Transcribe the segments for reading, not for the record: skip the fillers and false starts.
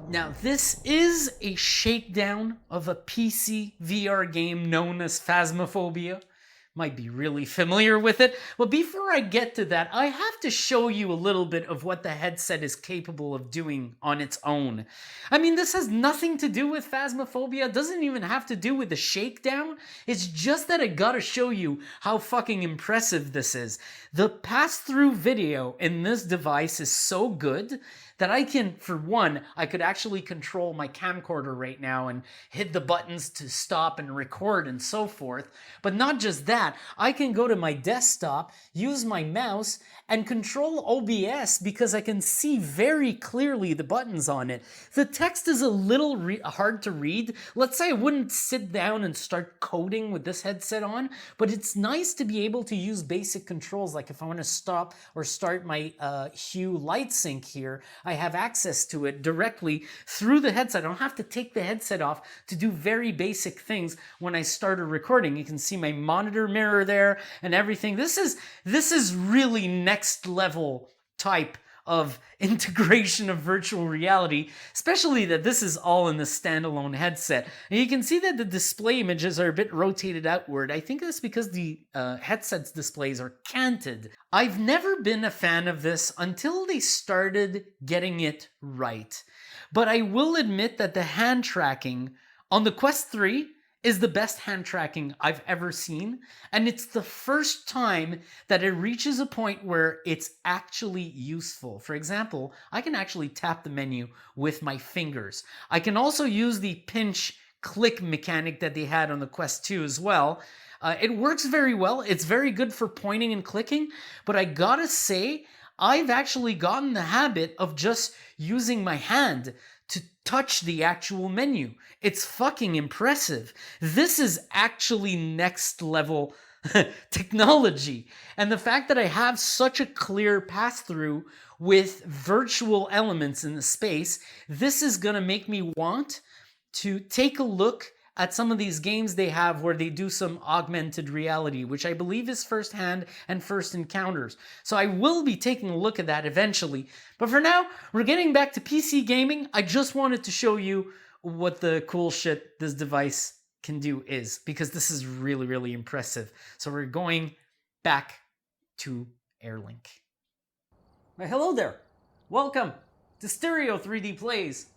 Now, this is a shakedown of a PC VR game known as Phasmophobia. Might be really familiar with it, but before I get to that, I have to show you a little bit of what the headset is capable of doing on its own. I mean, this has nothing to do with Phasmophobia, it doesn't even have to do with the shakedown. It's just that I gotta show you how fucking impressive this is. The pass-through video in this device is so good that I can, for one, I could actually control my camcorder right now and hit the buttons to stop and record and so forth. But not just that, I can go to my desktop, use my mouse, and control OBS because I can see very clearly the buttons on it. The text is a little hard to read. Let's say I wouldn't sit down and start coding with this headset on, but it's nice to be able to use basic controls. Like if I want to stop or start my Hue light sync here, I have access to it directly through the headset. I don't have to take the headset off to do very basic things when I start a recording. You can see my monitor mirror there and everything. This is really next level type of integration of virtual reality, especially that this is all in the standalone headset. And you can see that the display images are a bit rotated outward. I think that's because the headset's displays are canted. I've never been a fan of this until they started getting it right. But I will admit that the hand tracking on the Quest 3 is the best hand tracking I've ever seen, and it's the first time that it reaches a point where it's actually useful. For example, I can actually tap the menu with my fingers. I can also use the pinch click mechanic that they had on the Quest 2 as well. It works very well. It's very good for pointing and clicking, but I gotta say, I've actually gotten the habit of just using my hand to touch the actual menu. It's fucking impressive. This is actually next level technology. And the fact that I have such a clear pass-through with virtual elements in the space, this is gonna make me want to take a look at some of these games they have where they do some augmented reality, which I believe is first-hand and first encounters. So I will be taking a look at that eventually. But for now, we're getting back to PC gaming. I just wanted to show you what the cool shit this device can do is, because this is really, really impressive. So we're going back to Airlink. Well, hello there. Welcome to Stereo 3D Plays.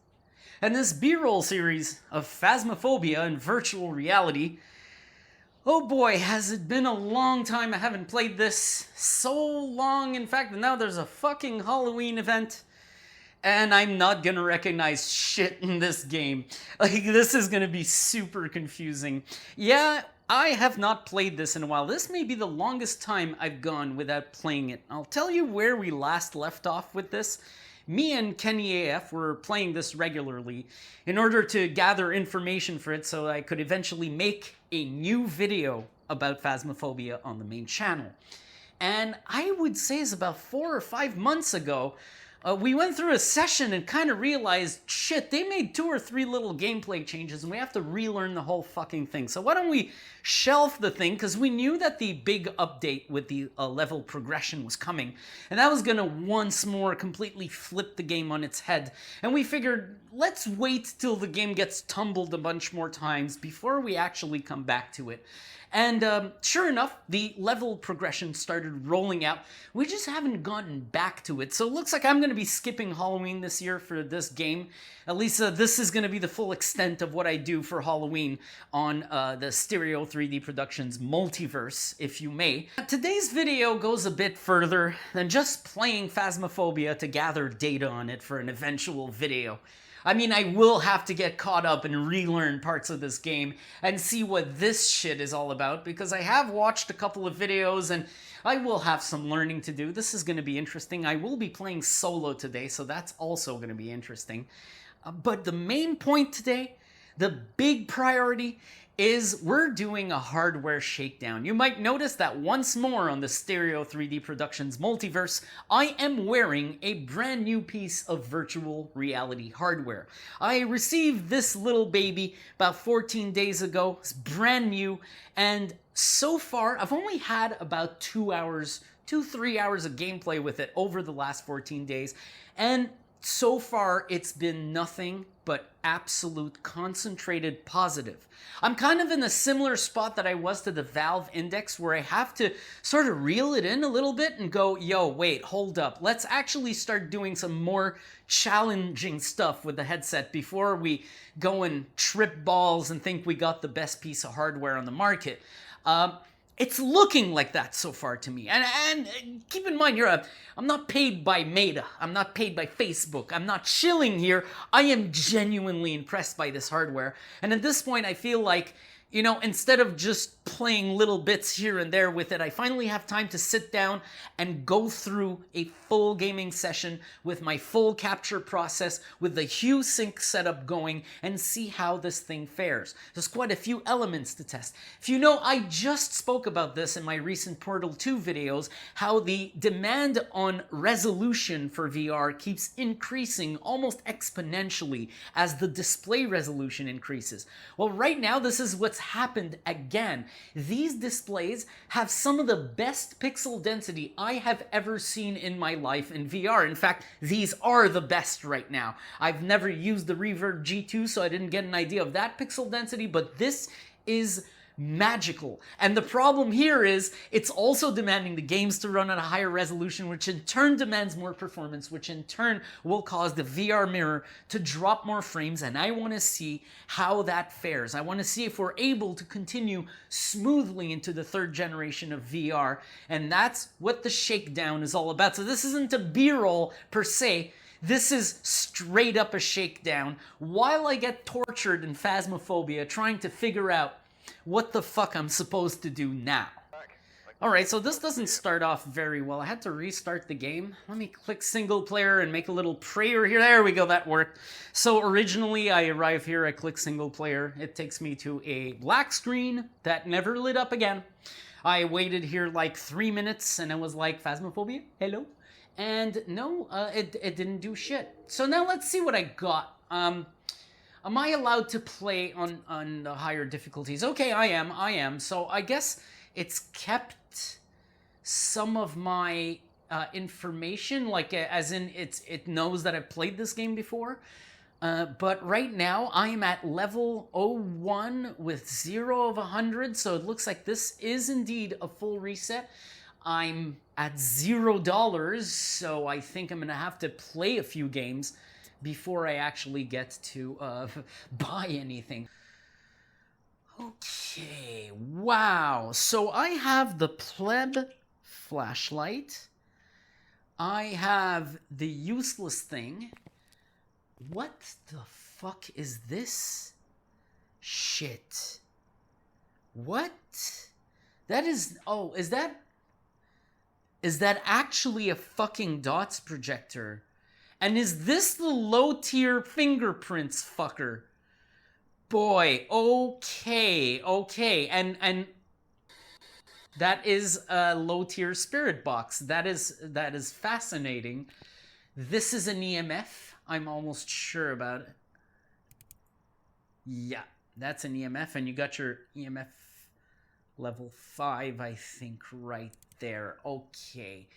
And this B-roll series of Phasmophobia and virtual reality. Oh boy, has it been a long time I haven't played this. So long, in fact, now there's a fucking Halloween event. And I'm not gonna recognize shit in this game. Like, this is gonna be super confusing. Yeah, I have not played this in a while. This may be the longest time I've gone without playing it. I'll tell you where we last left off with this. Me and Kenny AF were playing this regularly in order to gather information for it so I could eventually make a new video about Phasmophobia on the main channel. And I would say it's about 4 or 5 months ago, we went through a session and kind of realized, shit, they made 2 or 3 little gameplay changes and we have to relearn the whole fucking thing. So why don't we shelf the thing, because we knew that the big update with the level progression was coming. And that was going to once more completely flip the game on its head. And we figured, let's wait till the game gets tumbled a bunch more times before we actually come back to it. And sure enough, the level progression started rolling out. We just haven't gotten back to it. So it looks like I'm going to be skipping Halloween this year for this game. At least this is going to be the full extent of what I do for Halloween on the Stereo 3D Productions multiverse, if you may. Today's video goes a bit further than just playing Phasmophobia to gather data on it for an eventual video. I mean, I will have to get caught up and relearn parts of this game and see what this shit is all about, because I have watched a couple of videos and I will have some learning to do. This is going to be interesting. I will be playing solo today, so that's also going to be interesting. But the main point today, the big priority, is we're doing a hardware shakedown. You might notice that once more on the Stereo 3D Productions multiverse, I am wearing a brand new piece of virtual reality hardware. I received this little baby about 14 days ago. It's brand new, and so far I've only had about 2 hours 2-3 hours of gameplay with it over the last 14 days. And so far, it's been nothing but absolute concentrated positive. I'm kind of in a similar spot that I was to the Valve Index, where I have to sort of reel it in a little bit and go, yo, wait, hold up. Let's actually start doing some more challenging stuff with the headset before we go and trip balls and think we got the best piece of hardware on the market. It's looking like that so far to me. And keep in mind, I'm not paid by Meta. I'm not paid by Facebook. I'm not shilling here. I am genuinely impressed by this hardware. And at this point, I feel like, you know, instead of just playing little bits here and there with it, I finally have time to sit down and go through a full gaming session with my full capture process, with the Hue Sync setup going, and see how this thing fares. There's quite a few elements to test. If you know, I just spoke about this in my recent Portal 2 videos, how the demand on resolution for VR keeps increasing almost exponentially as the display resolution increases. Well, right now, this is what's happened again. These displays have some of the best pixel density I have ever seen in my life in VR. In fact, these are the best right now. I've never used the Reverb G2, so I didn't get an idea of that pixel density, but this is magical. And the problem here is it's also demanding the games to run at a higher resolution, which in turn demands more performance, which in turn will cause the VR mirror to drop more frames. And I want to see how that fares. I want to see if we're able to continue smoothly into the third generation of VR. And that's what the Shakedown is all about. So this isn't a B-roll per se. This is straight up a shakedown while I get tortured in Phasmophobia trying to figure out what the fuck I'm supposed to do now. Alright, so this doesn't start off very well. I had to restart the game. Let me click single player and make a little prayer here. There we go, that worked. So originally I arrive here, I click single player. It takes me to a black screen that never lit up again. I waited here like 3 minutes and I was like, Phasmophobia, hello? And no, it didn't do shit. So now let's see what I got. Am I allowed to play on the higher difficulties? Okay, I am. So I guess it's kept some of my information, like as in it knows that I've played this game before. But right now I'm at level 01 with 0 of 100. So it looks like this is indeed a full reset. I'm at $0, so I think I'm gonna have to play a few games before I actually get to buy anything. Okay, wow. So I have the pleb flashlight. I have the useless thing. What the fuck is this? Shit. What? That is... Oh, is that actually a fucking dots projector? And is this the low-tier fingerprints fucker? Boy, okay. And that is a low-tier spirit box. That is fascinating. This is an EMF. I'm almost sure about it. Yeah, that's an EMF, and you got your EMF level 5, I think, right there. Okay.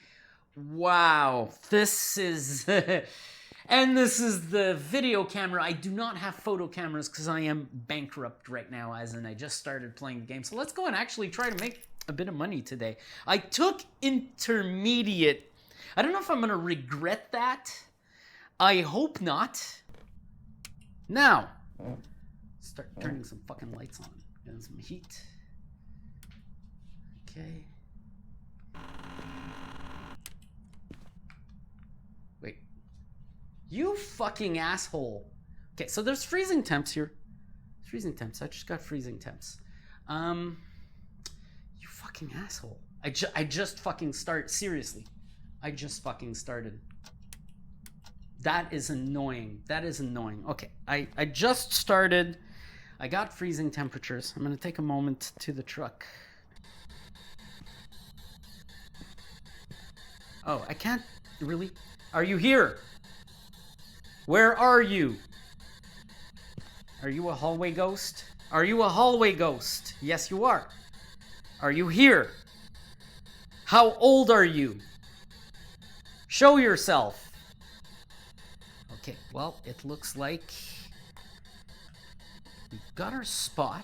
Wow, this is... and this is the video camera. I do not have photo cameras because I am bankrupt right now, as in I just started playing the game. So let's go and actually try to make a bit of money today. I took intermediate. I don't know if I'm going to regret that. I hope not. Now, start turning some fucking lights on and some heat. Okay. Wait. You fucking asshole. Okay, so there's freezing temps here. Freezing temps. I just got freezing temps. You fucking asshole. I just fucking start. Seriously. I just fucking started. That is annoying. That is annoying. Okay, I just started. I got freezing temperatures. I'm gonna take a moment to the truck. Oh, I can't really. Are you here? Where are you? Are you a hallway ghost? Are you a hallway ghost? Yes, you are. Are you here? How old are you? Show yourself. Okay, well, it looks like we've got our spot.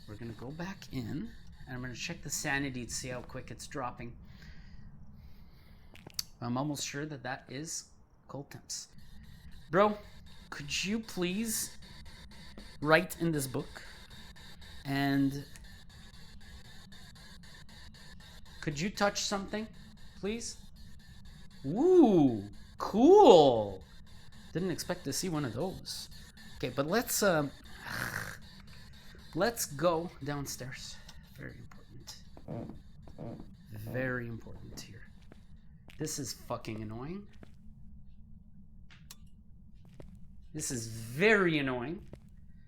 We're gonna go back in, and I'm gonna check the sanity to see how quick it's dropping. I'm almost sure that that is cold temps. Bro, could you please write in this book? And could you touch something, please? Ooh, cool. Didn't expect to see one of those. Okay, but let's go downstairs. Very important. Very important here. This is fucking annoying. This is very annoying.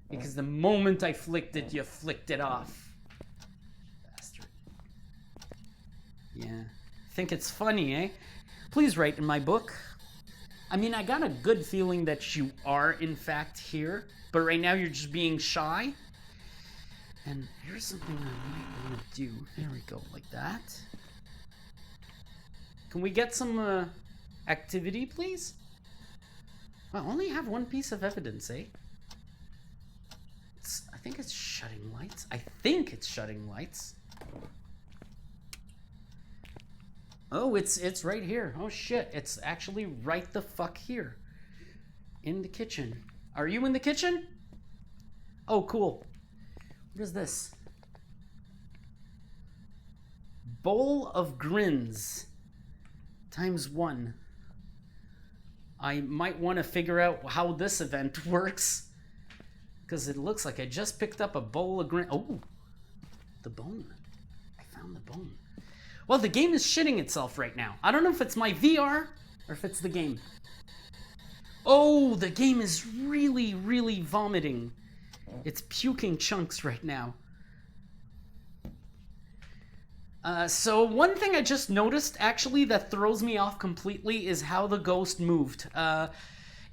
Because the moment I flicked it, you flicked it off. Bastard. Yeah. Think it's funny, eh? Please write in my book. I mean, I got a good feeling that you are, in fact, here. But right now, you're just being shy. And here's something I might want to do. There we go, like that. Can we get some activity, please? I only have one piece of evidence, eh? I think it's shutting lights. I think it's shutting lights. Oh, it's right here. Oh shit, it's actually right the fuck here. In the kitchen. Are you in the kitchen? Oh, cool. What is this? Bowl of grins. ×1. I might want to figure out how this event works. Because it looks like I just picked up a bowl of grins. Oh, the bone. I found the bone. Well, the game is shitting itself right now. I don't know if it's my VR or if it's the game. Oh, the game is really, really vomiting. It's puking chunks right now. So one thing I just noticed, actually, that throws me off completely is how the ghost moved.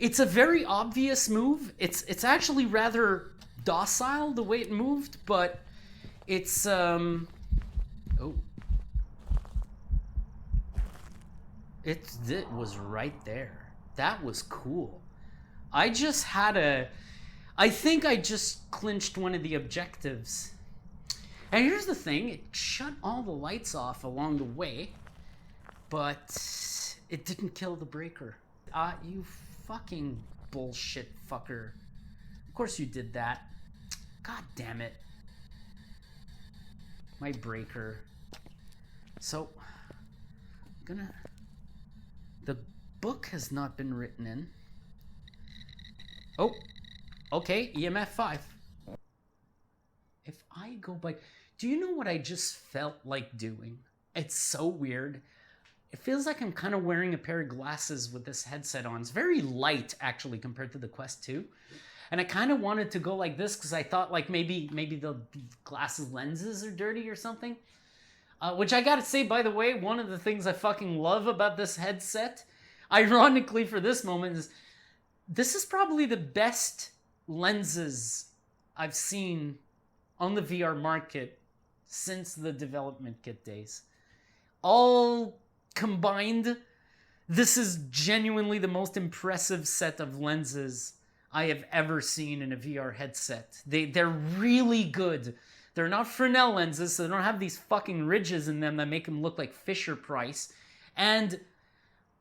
It's a very obvious move. It's actually rather docile, the way it moved, but it's, oh. It was right there. That was cool. I think I just clinched one of the objectives. And here's the thing, it shut all the lights off along the way, but it didn't kill the breaker. You fucking bullshit fucker. Of course you did that. God damn it. My breaker. So, the book has not been written in. Oh, okay, EMF 5. If I go by... Do you know what I just felt like doing? It's so weird. It feels like I'm kind of wearing a pair of glasses with this headset on. It's very light, actually, compared to the Quest 2. And I kind of wanted to go like this because I thought like maybe the glasses lenses are dirty or something. Which I gotta say, by the way, one of the things I fucking love about this headset, ironically for this moment, is this is probably the best lenses I've seen on the VR market since the development kit days. All combined, this is genuinely the most impressive set of lenses I have ever seen in a VR headset. They're really good. They're not Fresnel lenses, so they don't have these fucking ridges in them that make them look like Fisher Price. And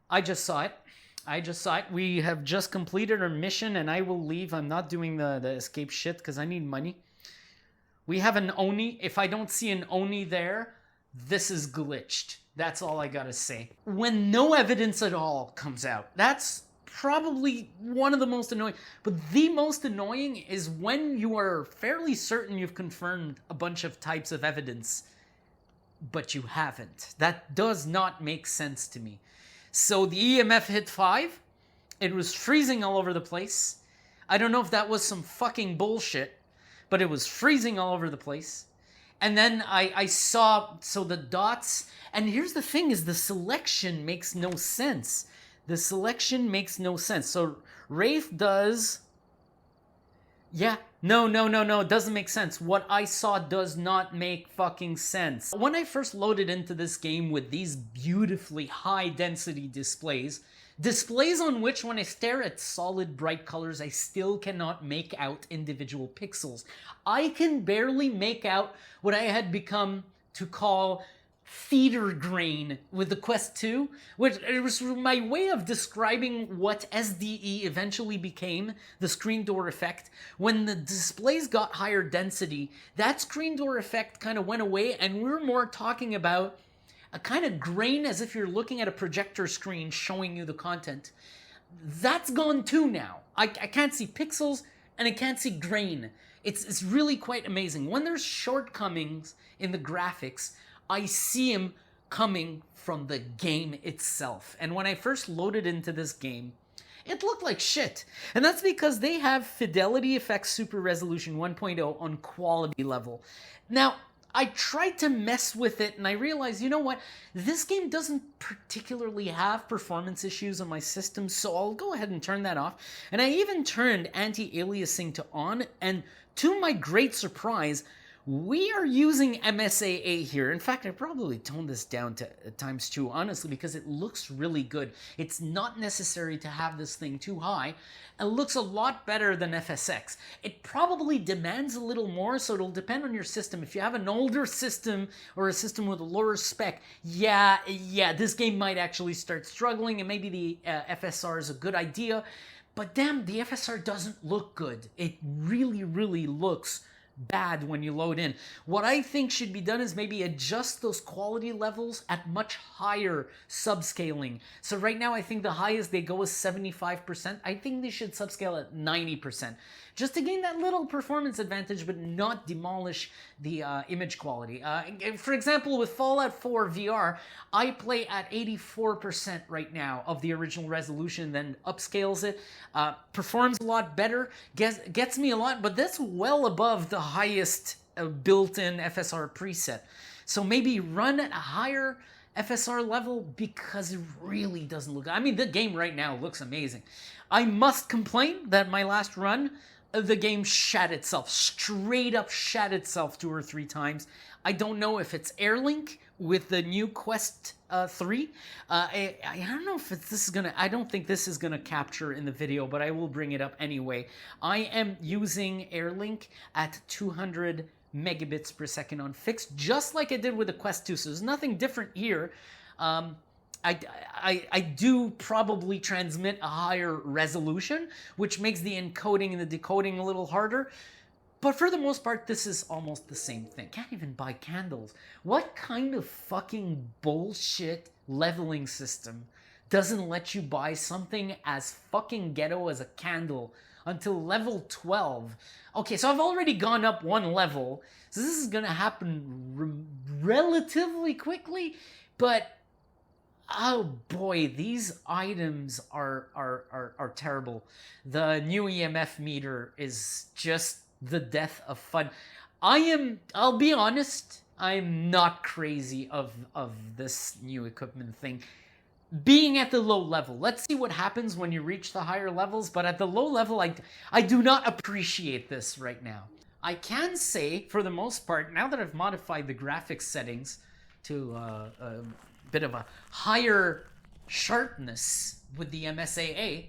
I just saw it. We have just completed our mission, and I will leave. I'm not doing the escape shit because I need money. We have an Oni. If I don't see an Oni there, this is glitched. That's all I gotta say. When no evidence at all comes out, that's probably one of the most annoying. But the most annoying is when you are fairly certain you've confirmed a bunch of types of evidence, but you haven't. That does not make sense to me. So the EMF hit 5. It was freezing all over the place. I don't know if that was some fucking bullshit, but it was freezing all over the place. And then I saw, so the dots, and here's the thing is the selection makes no sense. The selection makes no sense. So Wraith does Yeah, no, it doesn't make sense. What I saw does not make fucking sense. When I first loaded into this game with these beautifully high density displays on which when I stare at solid bright colors, I still cannot make out individual pixels. I can barely make out what I had become to call theater grain with the Quest 2, which it was my way of describing what SDE eventually became, the screen door effect. When the displays got higher density, that screen door effect kind of went away, and we're more talking about a kind of grain as if you're looking at a projector screen showing you the content. That's gone too now. I can't see pixels and I can't see grain. It's really quite amazing. When there's shortcomings in the graphics, I see them coming from the game itself. And when I first loaded into this game, it looked like shit. And that's because they have Fidelity Effects Super Resolution 1.0 on quality level. Now, I tried to mess with it and I realized, you know what? This game doesn't particularly have performance issues on my system, so I'll go ahead and turn that off. And I even turned anti-aliasing to on, and to my great surprise, we are using MSAA here. In fact, I probably toned this down to ×2, honestly, because it looks really good. It's not necessary to have this thing too high. It looks a lot better than FSX. It probably demands a little more, so it'll depend on your system. If you have an older system or a system with a lower spec, yeah, this game might actually start struggling, and maybe the FSR is a good idea. But damn, the FSR doesn't look good. It really looks bad when you load in. What I think should be done is maybe adjust those quality levels at much higher subscaling. So right now I think the highest they go is 75%. I think they should subscale at 90%. Just to gain that little performance advantage but not demolish the image quality. For example, with Fallout 4 VR, I play at 84% right now of the original resolution, then upscales it. Performs a lot better, gets me a lot, but that's well above the highest built-in FSR preset. So maybe run at a higher FSR level because it really doesn't look... I mean, the game right now looks amazing. I must complain that my last run, the game shat itself, straight up shat itself 2 or 3 times. I don't know if it's Airlink with the new Quest 3. I don't know if this is gonna... I don't think this is gonna capture in the video, but I will bring it up anyway. I am using Airlink at 200 megabits per second on fixed, just like I did with the Quest 2, so there's nothing different here. I do probably transmit a higher resolution, which makes the encoding and the decoding a little harder. But for the most part, this is almost the same thing. Can't even buy candles. What kind of fucking bullshit leveling system doesn't let you buy something as fucking ghetto as a candle until level 12? Okay, so I've already gone up 1 level, so this is gonna happen relatively quickly, but oh boy, these items are terrible. The new EMF meter is just the death of fun. I'll be honest, I'm not crazy of this new equipment thing. Being at the low level, let's see what happens when you reach the higher levels, but at the low level, I do not appreciate this right now. I can say, for the most part, now that I've modified the graphics settings to a bit of a higher sharpness with the MSAA,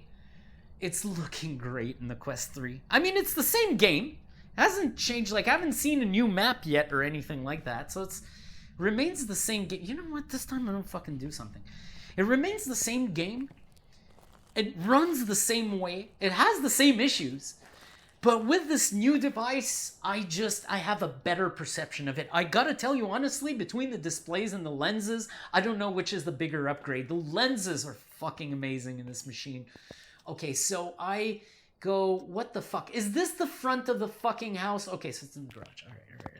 it's looking great in the Quest 3. I mean, it's the same game. It hasn't changed. Like, I haven't seen a new map yet or anything like that. So it remains the same game. You know what? This time I don't fucking do something. It remains the same game. It runs the same way. It has the same issues. But with this new device, I have a better perception of it. I gotta tell you honestly, between the displays and the lenses, I don't know which is the bigger upgrade. The lenses are fucking amazing in this machine. Okay, so I go, what the fuck? Is this the front of the fucking house? Okay, so it's in the garage. All right.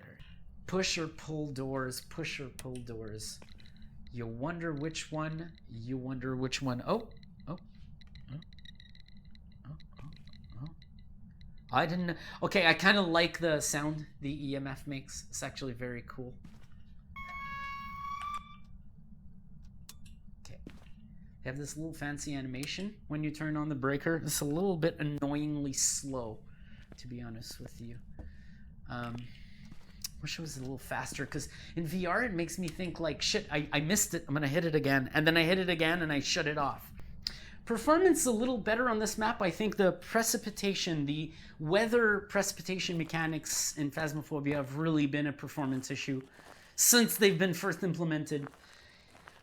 Push or pull doors, push or pull doors. You wonder which one, Oh. I didn't... Okay, I kind of like the sound the EMF makes. It's actually very cool. Okay. They have this little fancy animation when you turn on the breaker. It's a little bit annoyingly slow. to be honest with you. Wish it was a little faster, because in VR it makes me think like, shit, I missed it, I'm gonna hit it again, and then I hit it again and I shut it off. Performance is a little better on this map. I think the precipitation, the weather precipitation mechanics in Phasmophobia have really been a performance issue since they've been first implemented.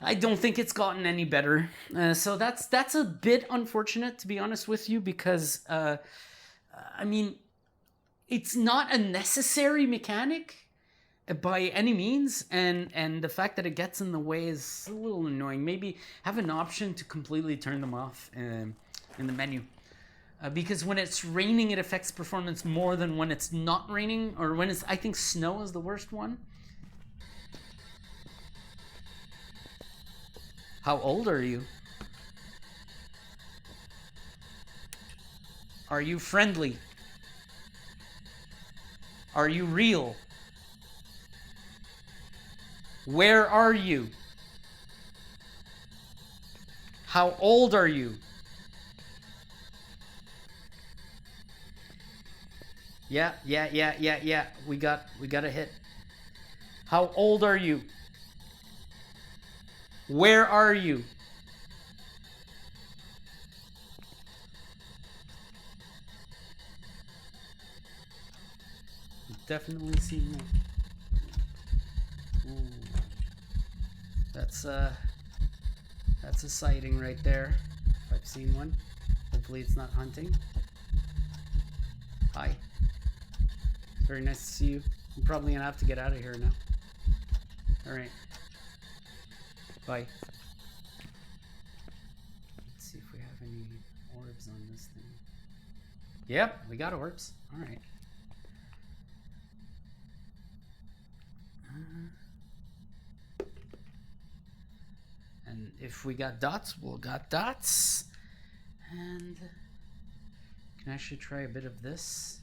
I don't think it's gotten any better. So that's a bit unfortunate, to be honest with you, because, I mean, it's not a necessary mechanic by any means, and the fact that it gets in the way is a little annoying. Maybe have an option to completely turn them off in the menu. Because when it's raining, it affects performance more than when it's not raining, or when it's, I think snow is the worst one. How old are you? Are you friendly? Are you real? Where are you? How old are you? Yeah. We got a hit. How old are you? Where are you? Definitely seen that. Ooh. That's a sighting right there. If I've seen one. Hopefully it's not hunting. Hi. It's very nice to see you. I'm probably gonna have to get out of here now. Alright. Bye. Let's see if we have any orbs on this thing. Yep, we got orbs. Alright. And if we got dots, we'll got dots. And can actually try a bit of this.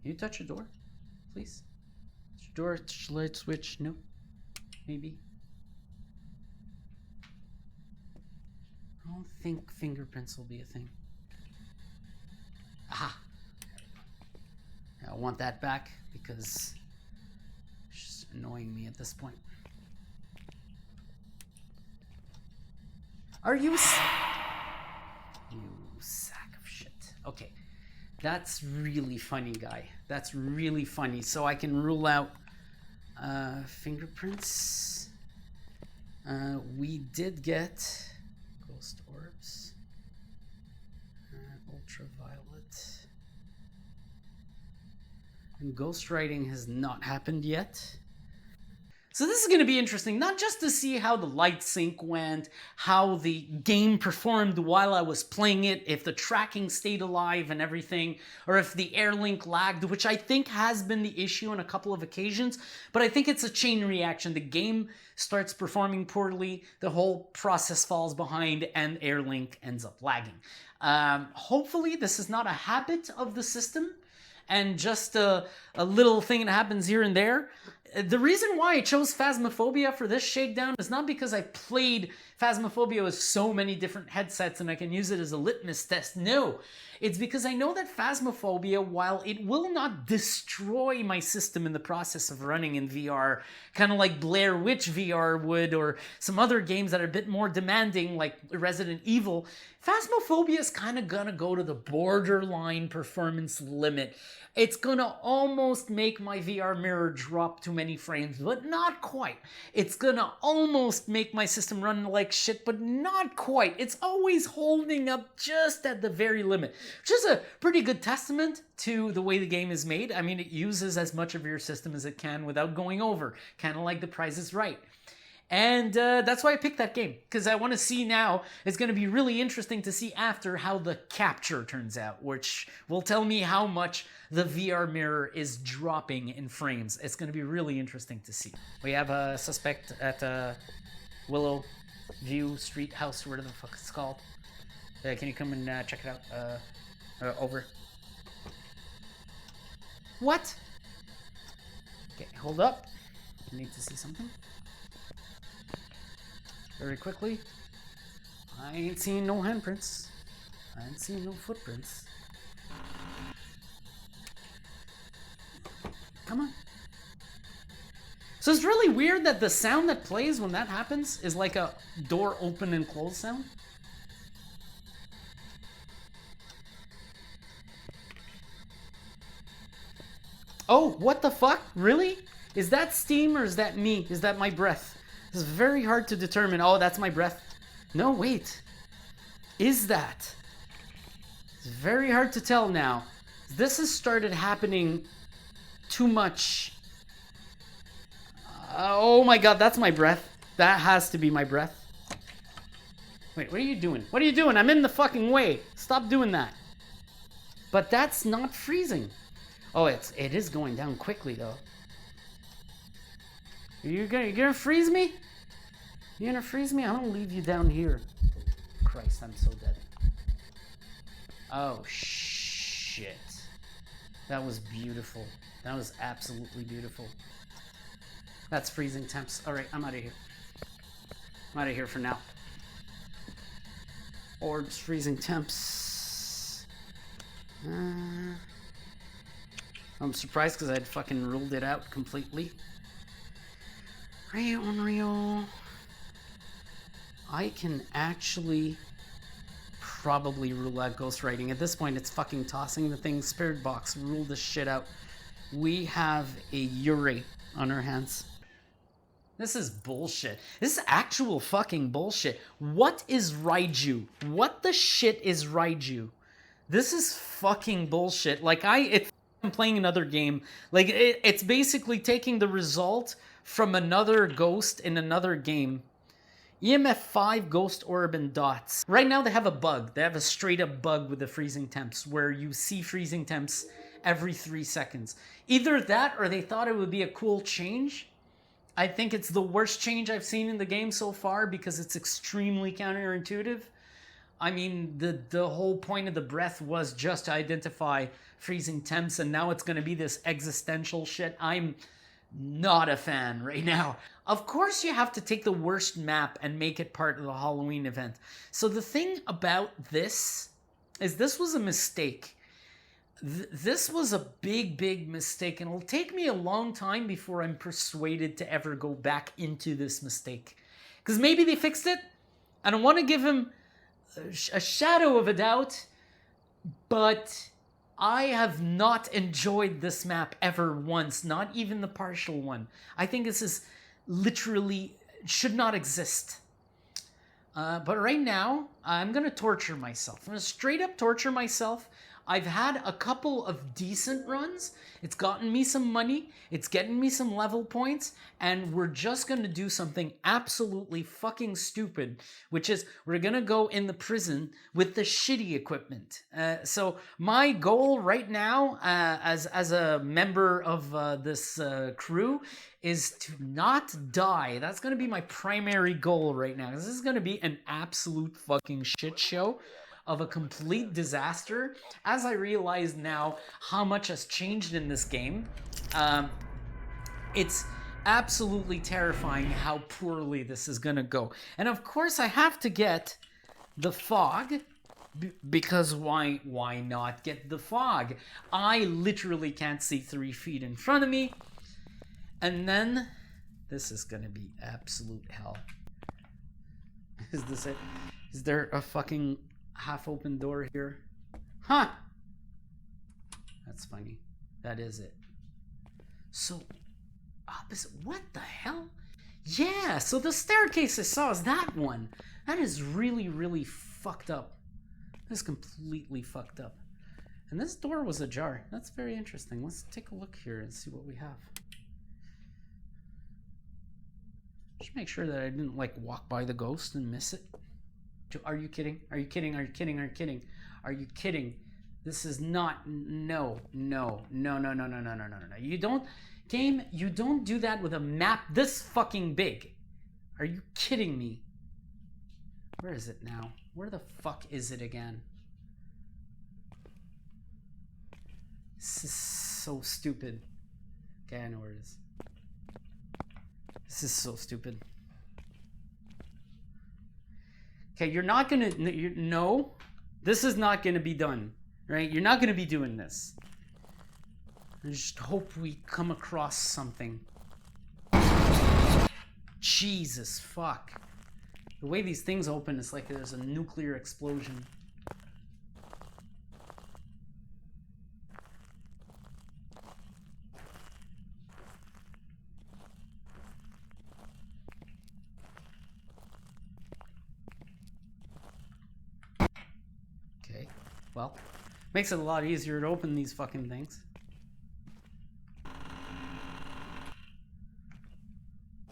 Can you touch a door, please? Touch a door, touch light switch. No, maybe. I don't think fingerprints will be a thing. Aha! I want that back because it's just annoying me at this point. Are you you sack of shit. Okay. That's really funny, guy. That's really funny. So I can rule out fingerprints. We did get ghost orbs. Ultraviolet. And ghost writing has not happened yet. So this is going to be interesting, not just to see how the light sync went, how the game performed while I was playing it, if the tracking stayed alive and everything, or if the air link lagged, which I think has been the issue on a couple of occasions, but I think it's a chain reaction. The game starts performing poorly, the whole process falls behind, and air link ends up lagging. Hopefully this is not a habit of the system, and just a little thing that happens here and there. The reason why I chose Phasmophobia for this shakedown is not because I played Phasmophobia with so many different headsets and I can use it as a litmus test. No, it's because I know that Phasmophobia, while it will not destroy my system in the process of running in VR, kind of like Blair Witch VR would, or some other games that are a bit more demanding, like Resident Evil, Phasmophobia is kind of gonna go to the borderline performance limit. It's gonna almost make my VR mirror drop too many frames, but not quite. It's gonna almost make my system run like shit, but not quite. It's always holding up just at the very limit, which is a pretty good testament to the way the game is made. I mean, it uses as much of your system as it can without going over, kind of like The Price is Right. And that's why I picked that game, because I want to see now. It's going to be really interesting to see after how the capture turns out, which will tell me how much the VR mirror is dropping in frames. It's going to be really interesting to see. We have a suspect at Willow View Street House, whatever the fuck it's called. Can you come and check it out? Over. What? Okay, hold up. I need to see something. Very quickly. I ain't seen no handprints. I ain't seen no footprints. Come on. So it's really weird that the sound that plays when that happens is like a door open and close sound. Oh, what the fuck? Really? Is that steam or is that me? Is that my breath? It's very hard to determine. Oh, that's my breath. No, wait. Is that? It's very hard to tell now. This has started happening too much. Oh my god, that's my breath. That has to be my breath. Wait, what are you doing? What are you doing? I'm in the fucking way. Stop doing that. But that's not freezing. Oh, it is going down quickly though. You gonna freeze me? You gonna freeze me? I don't leave you down here. Christ, I'm so dead. Oh shit. That was beautiful. That was absolutely beautiful. That's freezing temps. Alright, I'm out of here. I'm out of here for now. Orbs, freezing temps. I'm surprised because I'd fucking ruled it out completely. Real unreal. I can actually probably rule out ghostwriting. At this point, it's fucking tossing the thing. Spirit box, rule this shit out. We have a Yuri on our hands. This is bullshit. This is actual fucking bullshit. What is Raiju? What the shit is Raiju? This is fucking bullshit. Like, I'm playing another game. Like, it's basically taking the result from another ghost in another game. EMF 5 ghost orb and dots. Right now they have a bug. They have a straight up bug with the freezing temps where you see freezing temps every 3 seconds. Either that or they thought it would be a cool change. I think it's the worst change I've seen in the game so far because it's extremely counterintuitive. I mean, the whole point of the breath was just to identify freezing temps, and now it's going to be this existential shit. I'm not a fan right now. Of course you have to take the worst map and make it part of the Halloween event. So the thing about this is this was a mistake. This was a big mistake, and it'll take me a long time before I'm persuaded to ever go back into this mistake. Because maybe they fixed it. I don't want to give him a shadow of a doubt, but I have not enjoyed this map ever once, not even the partial one. I think this is literally should not exist. But right now, I'm going to torture myself. I'm going to straight up torture myself. I've had a couple of decent runs. It's gotten me some money. It's getting me some level points. And we're just going to do something absolutely fucking stupid, which is we're going to go in the prison with the shitty equipment. So my goal right now as a member of this crew is to not die. That's going to be my primary goal right now. This is going to be an absolute fucking shit show of a complete disaster. As I realize now how much has changed in this game, it's absolutely terrifying how poorly this is gonna go. And of course I have to get the fog, because why not get the fog? I literally can't see 3 feet in front of me. And then this is gonna be absolute hell. Is this it? Is there a fucking half-open door here? Huh. That's funny. That is it. So, opposite. What the hell? Yeah, so the staircase I saw is that one. That is really fucked up. That's completely fucked up. And this door was ajar. That's very interesting. Let's take a look here and see what we have. Just make sure that I didn't, like, walk by the ghost and miss it. Are you kidding? Are you kidding? Are you kidding? Are you kidding? Are you kidding? This is not... No. You don't... Game, you don't do that with a map this fucking big. Are you kidding me? Where is it now? Where the fuck is it again? This is so stupid. Okay, I know where it is. This is so stupid. Okay, you're not gonna, no, this is not gonna be done, right? You're not gonna be doing this. I just hope we come across something. Jesus, fuck. The way these things open is like there's a nuclear explosion. Okay, well, makes it a lot easier to open these fucking things.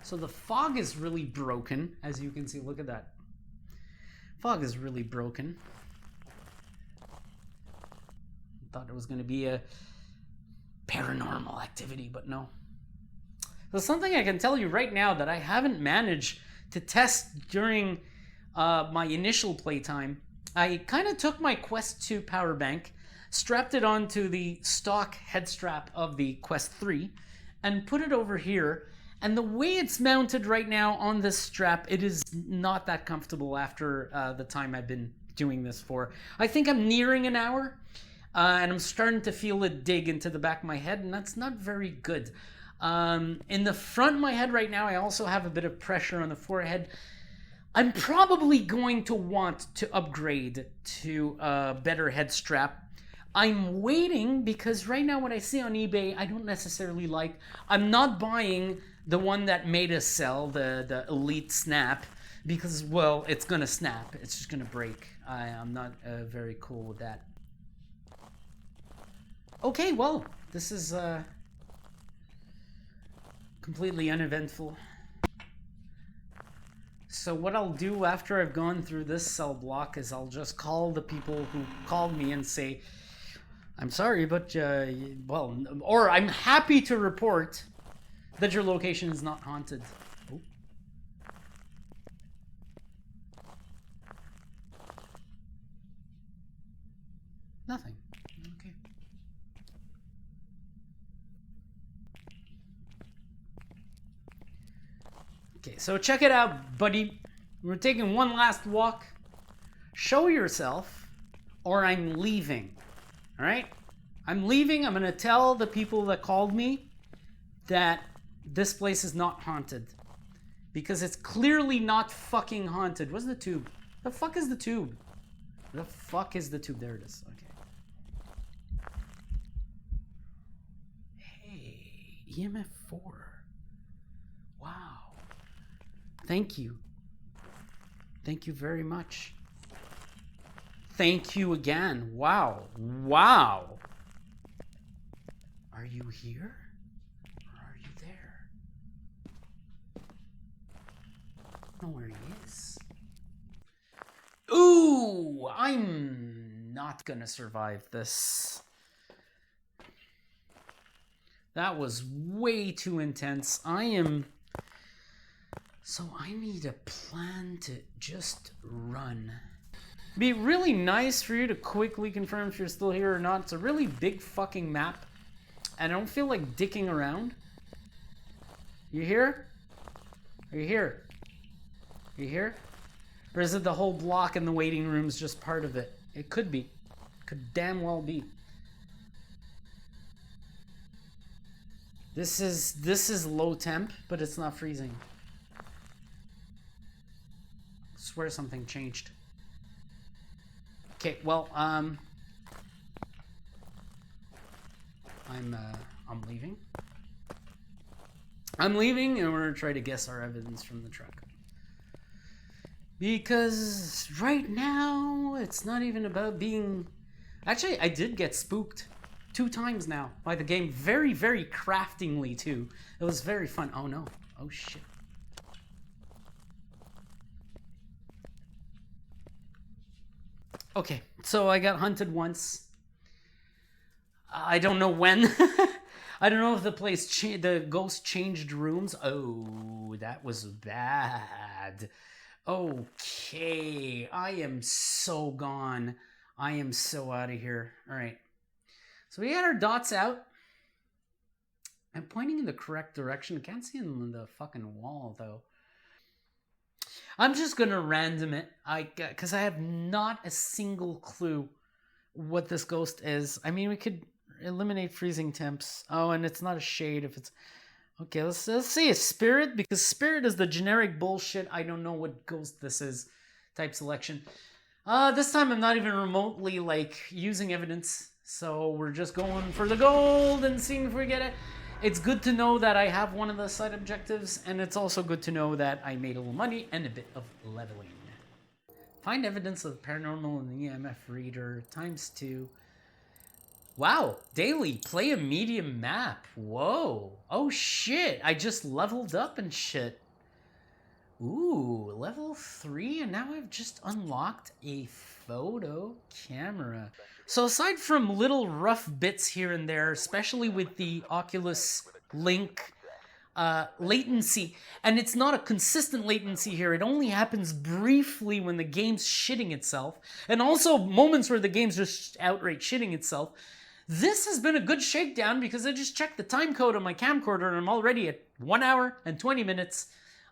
So the fog is really broken, as you can see. Look at that. Fog is really broken. Thought it was going to be a paranormal activity, but no. There's something I can tell you right now that I haven't managed to test during my initial playtime. I kind of took my Quest 2 powerbank, strapped it onto the stock head strap of the Quest 3, and put it over here. And the way it's mounted right now on this strap, it is not that comfortable after the time I've been doing this for. I think I'm nearing an hour, and I'm starting to feel it dig into the back of my head, and that's not very good. In the front of my head right now, I also have a bit of pressure on the forehead. I'm probably going to want to upgrade to a better head strap. I'm waiting because right now what I see on eBay, I don't necessarily like. I'm not buying the one that made us sell, the Elite Snap, because, well, it's gonna snap. It's just gonna break. I'm not very cool with that. Okay, well, this is completely uneventful. So what I'll do after I've gone through this cell block is I'll just call the people who called me and say, I'm sorry, but, well, or I'm happy to report that your location is not haunted. Oh. Nothing. Okay. Okay, so check it out, buddy. We're taking one last walk. Show yourself, or I'm leaving. All right? I'm leaving. I'm going to tell the people that called me that this place is not haunted. Because it's clearly not fucking haunted. What's the tube? The fuck is the tube? The fuck is the tube? There it is. Okay. Hey, EMF 4. Wow. Thank you. Thank you very much. Thank you again. Wow. Wow. Are you here? Or are you there? I don't know where he is. Ooh, I'm not gonna survive this. That was way too intense. So I need a plan to just run. Be really nice for you to quickly confirm if you're still here or not. It's a really big fucking map, and I don't feel like dicking around. You here? Are you here? Are you here? Or is it the whole block and the waiting room's just part of it? It could be. Could damn well be. This is low temp, but it's not freezing. I swear something changed. Okay, well, I'm leaving. I'm leaving, and we're gonna try to guess our evidence from the truck. Because right now, it's not even about being... Actually, I did get spooked 2 times now by the game. Very, very craftingly, too. It was very fun. Oh, no. Oh, shit. Okay, so I got hunted once. I don't know when. I don't know if the ghost changed rooms. Oh, that was bad. Okay, I am so gone. I am so out of here. All right. So we had our dots out. I'm pointing in the correct direction. I can't see in the fucking wall, though. I'm just gonna random it. Because I have not a single clue what this ghost is. I mean, we could eliminate freezing temps. Oh, and it's not a shade if it's... Okay, let's see a spirit, because spirit is the generic bullshit. I don't know what ghost this is type selection. This time I'm not even remotely like using evidence, so we're just going for the gold and seeing if we get it. It's good to know that I have one of the side objectives, and it's also good to know that I made a little money and a bit of leveling. Find evidence of paranormal in the EMF reader ×2. Wow, daily, play a medium map. Whoa. Oh shit, I just leveled up and shit. Ooh, level 3, and now I've just unlocked a photo camera. So aside from little rough bits here and there, especially with the Oculus Link latency, and it's not a consistent latency here, it only happens briefly when the game's shitting itself, and also moments where the game's just outright shitting itself. This has been a good shakedown because I just checked the time code on my camcorder and I'm already at 1 hour and 20 minutes.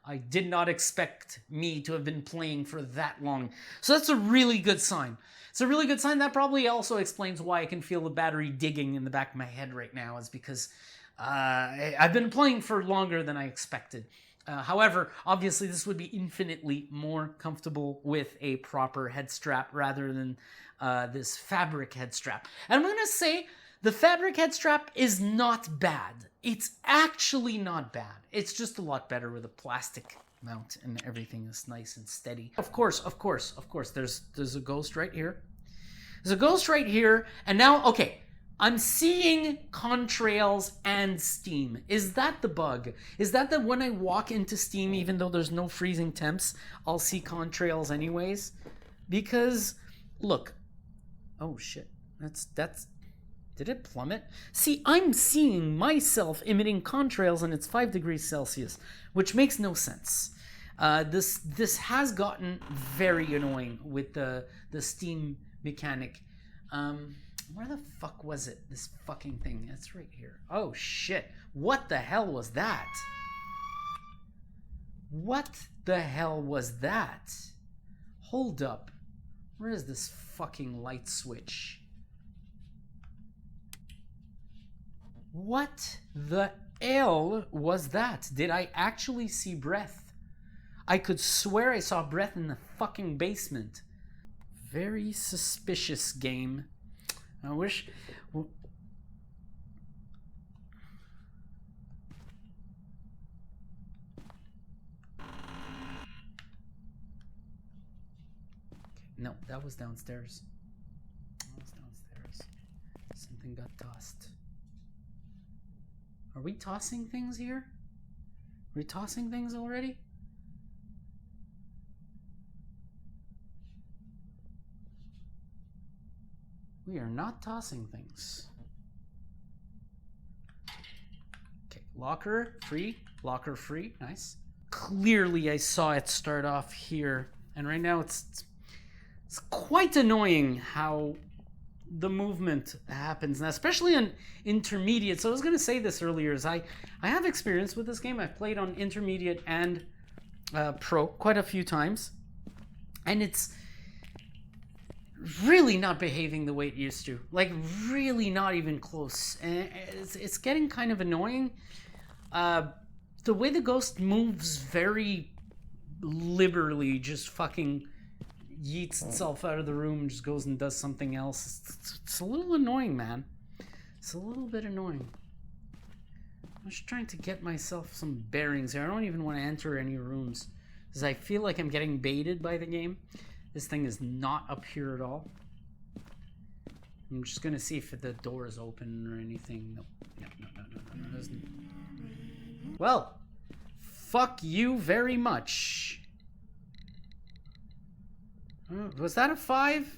I did not expect me to have been playing for that long. So that's a really good sign. It's a really good sign. That probably also explains why I can feel the battery digging in the back of my head right now, is because I've been playing for longer than I expected. However, obviously this would be infinitely more comfortable with a proper head strap rather than this fabric head strap. And I'm going to say the fabric head strap is not bad. It's actually not bad. It's just a lot better with a plastic mount and everything is nice and steady. Of course, there's a ghost right here. There's a ghost right here. And now, okay, I'm seeing contrails and steam. Is that the bug? Is that when I walk into Steam, even though there's no freezing temps, I'll see contrails anyways? Because, look. Oh shit, that's... Did it plummet? See, I'm seeing myself emitting contrails and it's 5 degrees Celsius, which makes no sense. This has gotten very annoying with the steam mechanic. Where the fuck was it? This fucking thing. It's right here. Oh shit. What the hell was that? What the hell was that? Hold up. Where is this fucking light switch? What the hell was that? Did I actually see breath? I could swear I saw breath in the fucking basement. Very suspicious game. I wish... No, that was downstairs. That was downstairs. Something got tossed. Are we tossing things here? Are we tossing things already? We are not tossing things. Okay, locker free. Locker free. Nice. Clearly I saw it start off here. And right now it's quite annoying how the movement happens, and especially on intermediate. So I was going to say this earlier, is I have experience with this game. I've played on intermediate and pro quite a few times, and it's really not behaving the way it used to. Like, really not even close. And it's getting kind of annoying. The way the ghost moves very liberally, just fucking yeets itself out of the room and just goes and does something else. It's a little annoying, man. It's a little bit annoying. I'm just trying to get myself some bearings here. I don't even want to enter any rooms because I feel like I'm getting baited by the game. This thing is not up here at all. I'm just going to see if the door is open or anything. Nope. No. Well, fuck you very much. Was that a 5?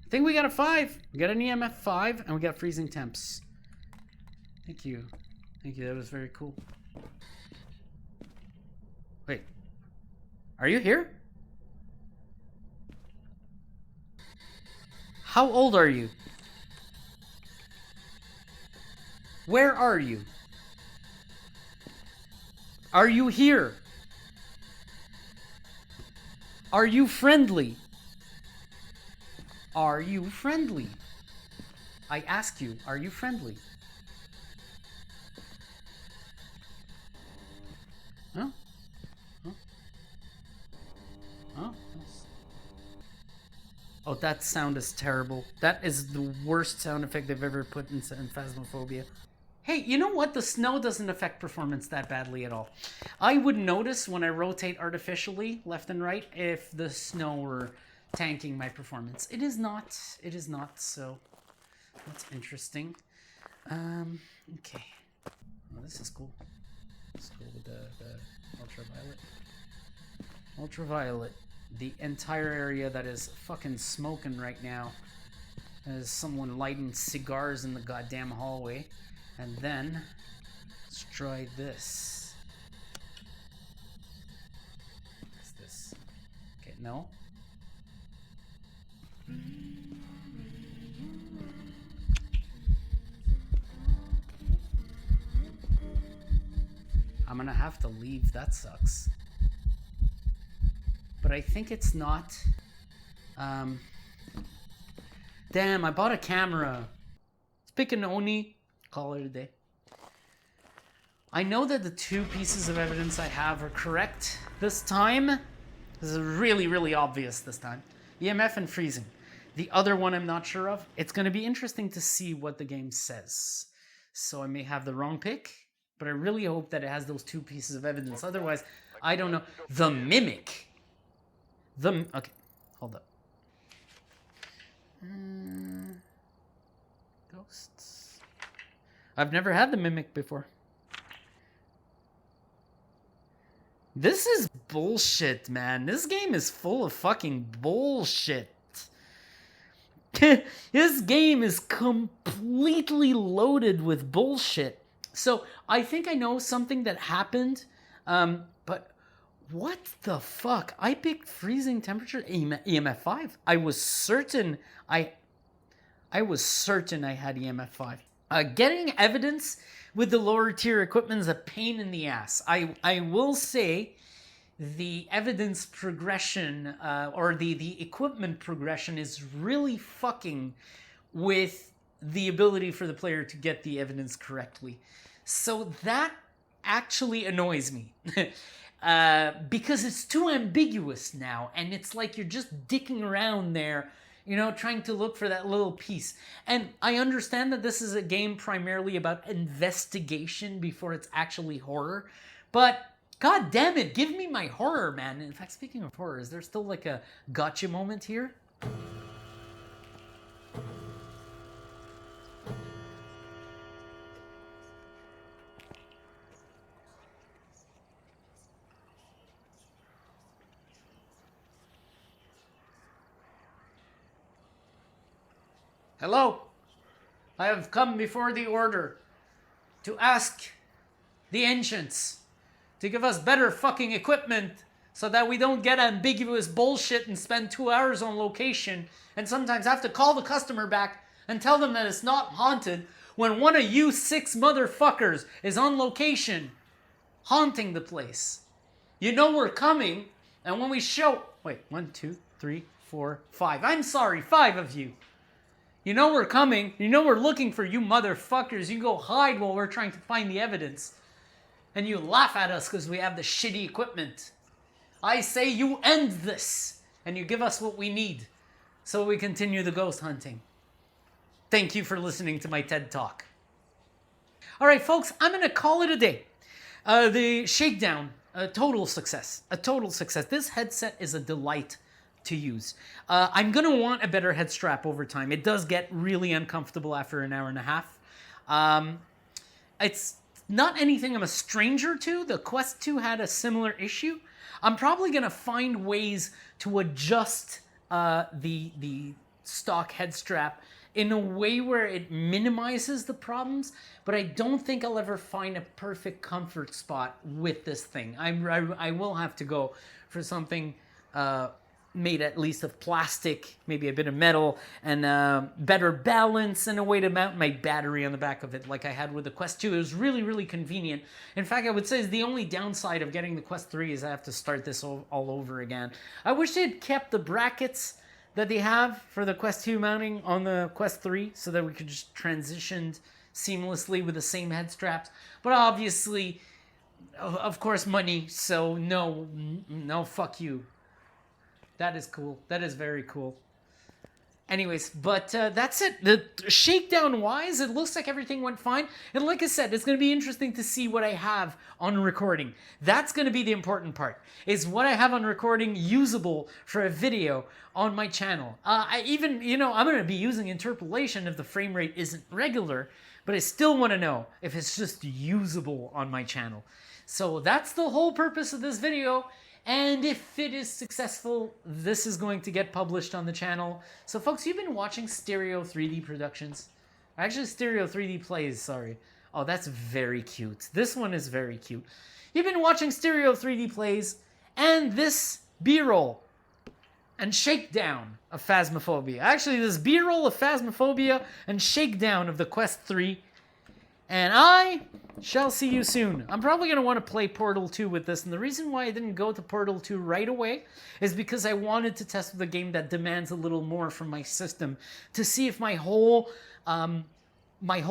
I think we got a 5. We got an EMF 5 and we got freezing temps. Thank you. Thank you. That was very cool. Wait. Are you here? How old are you? Where are you? Are you here? Are you friendly? Are you friendly? I ask you, are you friendly? Huh? Huh? Huh? Oh, that sound is terrible. That is the worst sound effect they've ever put in Phasmophobia. Hey, you know what? The snow doesn't affect performance that badly at all. I would notice when I rotate artificially left and right if the snow were tanking my performance. It is not. It is not, so that's interesting. Okay. Oh, this is cool. Let's go with the ultraviolet. Ultraviolet. The entire area that is fucking smoking right now. There's someone lighting cigars in the goddamn hallway. And then, let's try this. What's this? Okay, no. I'm gonna have to leave, that sucks. But I think it's not. Damn, I bought a camera. Let's pick an Oni. Call it a day. I know that the two pieces of evidence I have are correct this time. This is really, really obvious this time. EMF and freezing. The other one I'm not sure of. It's going to be interesting to see what the game says. So I may have the wrong pick, but I really hope that it has those two pieces of evidence. Otherwise, I don't know. The Mimic. Okay, hold up. Ghosts. I've never had the Mimic before. This is bullshit, man. This game is full of fucking bullshit. This game is completely loaded with bullshit. So I think I know something that happened, but what the fuck? I picked freezing temperature EMF 5. I was certain I had EMF 5. Getting evidence with the lower tier equipment is a pain in the ass. I will say the evidence progression or the equipment progression is really fucking with the ability for the player to get the evidence correctly. So that actually annoys me. Because it's too ambiguous now, and it's like you're just dicking around there, you know, trying to look for that little piece. And I understand that this is a game primarily about investigation before it's actually horror, but god damn it, give me my horror, man. In fact, speaking of horror, is there still like a gotcha moment here? Hello, I have come before the order to ask the ancients to give us better fucking equipment so that we don't get ambiguous bullshit and spend 2 hours on location and sometimes have to call the customer back and tell them that it's not haunted when one of you 6 motherfuckers is on location haunting the place. You know we're coming, and when we show... Wait, 1, 2, 3, 4, 5. I'm sorry, 5 of you. You know we're coming. You know we're looking for you motherfuckers. You go hide while we're trying to find the evidence. And you laugh at us because we have the shitty equipment. I say you end this. And you give us what we need. So we continue the ghost hunting. Thank you for listening to my TED Talk. Alright folks, I'm going to call it a day. The Shakedown, a total success. A total success. This headset is a delight to use. I'm going to want a better head strap over time. It does get really uncomfortable after an hour and a half. It's not anything I'm a stranger to. The Quest 2 had a similar issue. I'm probably going to find ways to adjust the stock head strap in a way where it minimizes the problems, but I don't think I'll ever find a perfect comfort spot with this thing. I will have to go for something made at least of plastic, maybe a bit of metal, and better balance and a way to mount my battery on the back of it like I had with the Quest 2. It was really, really convenient. In fact, I would say the only downside of getting the Quest 3 is I have to start this all over again. I wish they had kept the brackets that they have for the Quest 2 mounting on the Quest 3 so that we could just transition seamlessly with the same head straps. But obviously, of course, money, so no, fuck you. That is cool. That is very cool. Anyways, but that's it. The Shakedown-wise, it looks like everything went fine. And like I said, it's going to be interesting to see what I have on recording. That's going to be the important part. Is what I have on recording usable for a video on my channel? I'm going to be using interpolation if the frame rate isn't regular, but I still want to know if it's just usable on my channel. So that's the whole purpose of this video. And if it is successful, this is going to get published on the channel. So folks, you've been watching Stereo 3D Productions. Actually, Stereo 3D Plays, sorry. Oh, that's very cute. This one is very cute. You've been watching Stereo 3D Plays and this B-roll and Shakedown of Phasmophobia. Actually, this B-roll of Phasmophobia and Shakedown of the Quest 3. And I shall see you soon. I'm probably going to want to play Portal 2 with this, and the reason why I didn't go to Portal 2 right away is because I wanted to test with a game that demands a little more from my system to see if my whole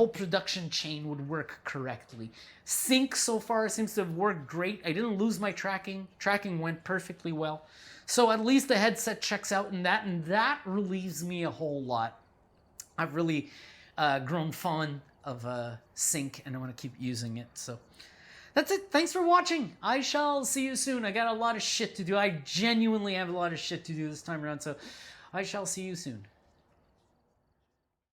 production chain would work correctly. Sync so far seems to have worked great. I didn't lose my tracking. Tracking went perfectly well. So at least the headset checks out in that, and that relieves me a whole lot. I've really grown fond of sync, and I want to keep using it. So that's it. Thanks for watching. I shall see you soon. I got a lot of shit to do. I genuinely have a lot of shit to do this time around, so I shall see you soon.